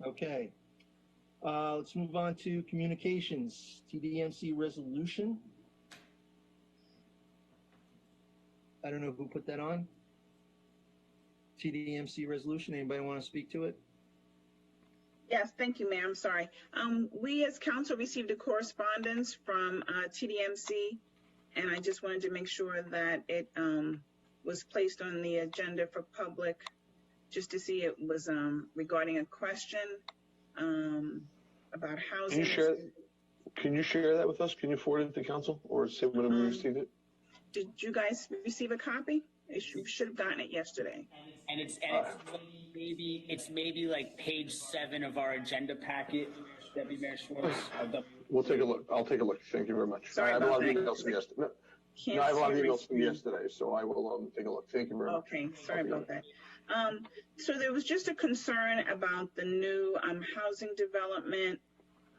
Okay. Let's move on to communications, TDMC resolution. I don't know who put that on. TDMC resolution, anybody want to speak to it? Yes, thank you, Mayor. I'm sorry. We as council received a correspondence from TDMC, and I just wanted to make sure that it was placed on the agenda for public, just to see it was regarding a question about housing. Can you share that with us? Can you forward it to council or say when we received it? Did you guys receive a copy? You should have gotten it yesterday. And it's maybe like page 7 of our agenda packet, Deputy Mayor Schwartz. We'll take a look. I'll take a look. Thank you very much. Sorry I have a lot of about that. emails from yesterday. No, I have a lot of emails from yesterday, so I will take a look. Thank you very much. Okay, sorry about that. So there was just a concern about the new housing development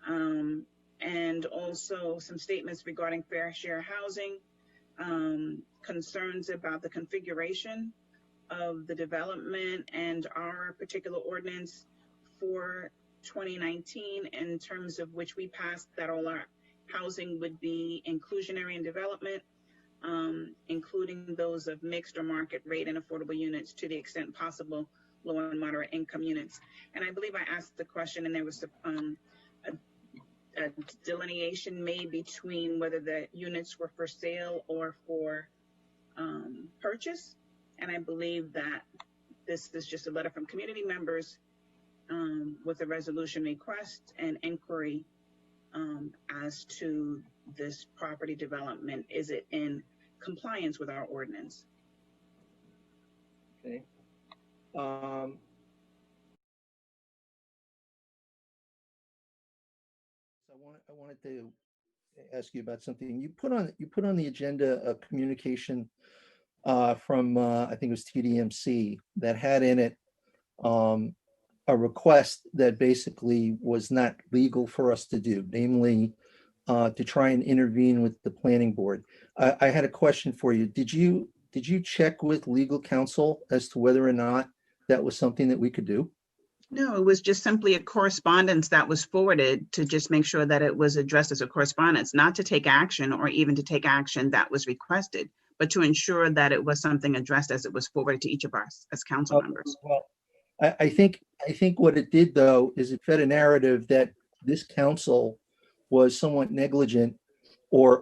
and also some statements regarding fair share housing, concerns about the configuration of the development and our particular ordinance for 2019 in terms of which we passed that all our housing would be inclusionary in development, including those of mixed or market rate and affordable units to the extent possible, low and moderate income units. And I believe I asked the question and there was a delineation made between whether the units were for sale or for purchase. And I believe that this is just a letter from community members with a resolution request and inquiry as to this property development. Is it in compliance with our ordinance? Okay. I wanted to ask you about something. You put on the agenda a communication from I think it was TDMC that had in it a request that basically was not legal for us to do, namely to try and intervene with the planning board. I had a question for you. Did you check with legal counsel as to whether or not that was something that we could do? No, it was just simply a correspondence that was forwarded to just make sure that it was addressed as a correspondence, not to take action or even to take action that was requested, but to ensure that it was something addressed as it was forwarded to each of us as council members. Well, I think what it did though is it fed a narrative that this council was somewhat negligent or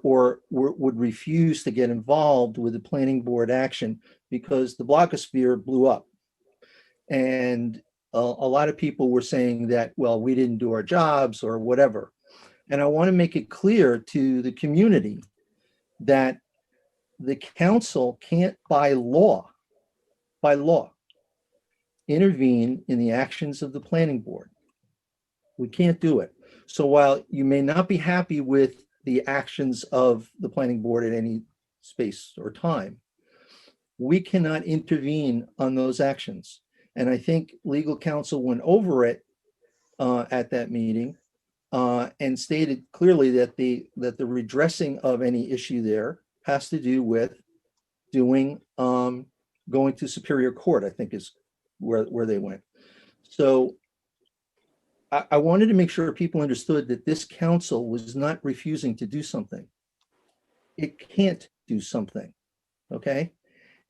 would refuse to get involved with the planning board action because the blogosphere blew up. And a lot of people were saying that, well, we didn't do our jobs or whatever. And I want to make it clear to the community that the council can't by law, intervene in the actions of the planning board. We can't do it. So while you may not be happy with the actions of the planning board at any space or time, we cannot intervene on those actions. And I think legal counsel went over it at that meeting and stated clearly that the redressing of any issue there has to do with going to Superior Court, I think is where they went. So I wanted to make sure people understood that this council was not refusing to do something. It can't do something, okay?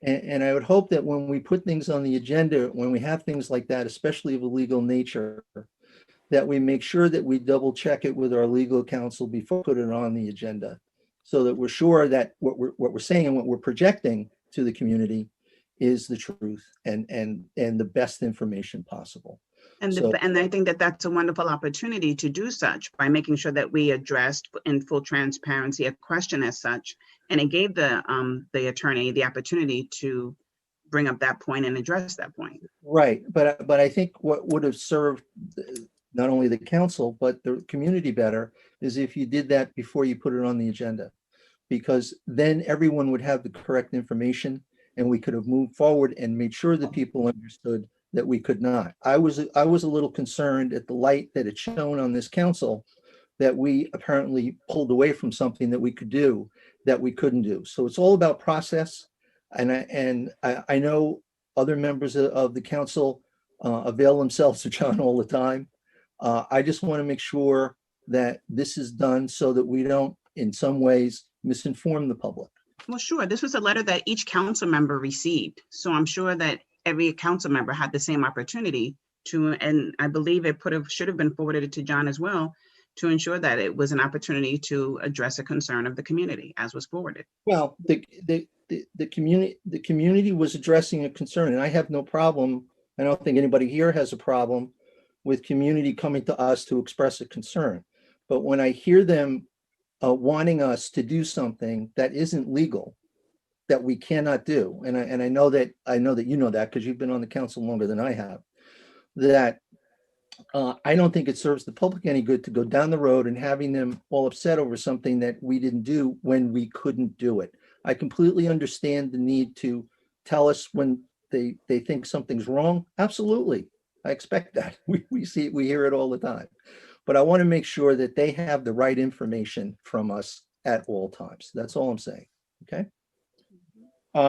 And I would hope that when we put things on the agenda, when we have things like that, especially of a legal nature, that we make sure that we double check it with our legal counsel before we put it on the agenda, so that we're sure that what we're saying and what we're projecting to the community is the truth and the best information possible. And I think that that's a wonderful opportunity to do such by making sure that we addressed in full transparency a question as such, and it gave the attorney the opportunity to bring up that point and address that point. Right, but I think what would have served not only the council but the community better is if you did that before you put it on the agenda, because then everyone would have the correct information and we could have moved forward and made sure that people understood that we could not. I was a little concerned at the light that it's shown on this council that we apparently pulled away from something that we could do that we couldn't do. So it's all about process. And I know other members of the council avail themselves to John all the time. I just want to make sure that this is done so that we don't, in some ways, misinform the public. Well, sure. This was a letter that each council member received. So I'm sure that every council member had the same opportunity to, and I believe it should have been forwarded to John as well, to ensure that it was an opportunity to address a concern of the community as was forwarded. Well, the community was addressing a concern, and I have no problem. I don't think anybody here has a problem with community coming to us to express a concern. But when I hear them wanting us to do something that isn't legal, that we cannot do, and I know that you know that because you've been on the council longer than I have, that I don't think it serves the public any good to go down the road and having them all upset over something that we didn't do when we couldn't do it. I completely understand the need to tell us when they think something's wrong. Absolutely. I expect that. We see it, we hear it all the time. But I want to make sure that they have the right information from us at all times. That's all I'm saying. Okay?